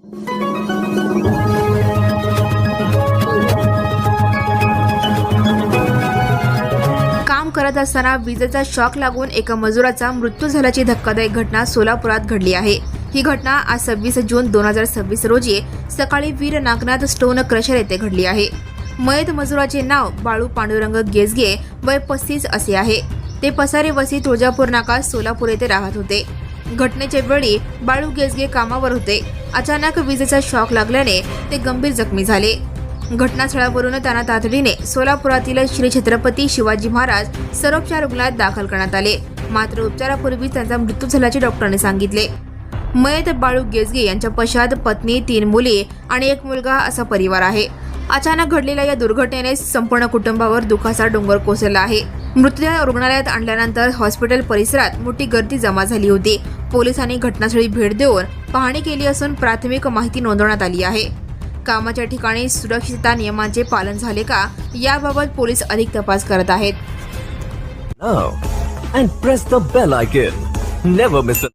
काम करत असताना विजेचा शॉक लागून एका मजुराचा मृत्यू झाल्याची धक्कादायक घटना सोलापुरात घडली आहे। ही घटना आज 26 जून 2026 रोजी सकाळी वीर नागनाथ स्टोन क्रशर येथे घडली आहे। मयत मजुराचे नाव बाळू पांडुरंग गेजगे, वय 35 असे आहे। ते पसारे वसी तुळजापूर नाका सोलापूर येथे राहत होते। घटनेच्या वेळी बाळू गेजगे कामावर होते। अचानक विजेचा शॉक लागल्याने ते गंभीर जखमी झाले। घटनास्थळावरून त्यांना तातडीने सोलापुरातील श्री छत्रपती शिवाजी महाराज सर्वोपचार रुग्णालयात दाखल करण्यात आले, मात्र उपचारापूर्वी त्यांचा मृत्यू झाल्याचे डॉक्टरांनी सांगितले। मयत बाळू गेजगे यांच्या पश्चात पत्नी, 3 मुली आणि 1 मुलगा असा परिवार आहे। अचानक घडलेल्या या दुर्घटनेने संपूर्ण कुटुंबावर दुःखाचा डोंगर कोसळला आहे। मृतदेह रुग्णालयात आणल्यानंतर हॉस्पिटल परिसरात मोठी गर्दी जमा झाली होती। पोलिसांनी घटनास्थळी भेट देऊन पाहणी केली असून प्राथमिक माहिती नोंदवण्यात आली आहे। कामाच्या ठिकाणी सुरक्षितता नियमांचे पालन झाले का याबाबत पोलीस अधिक तपास करत आहेत। Now and press the bell icon. Never miss a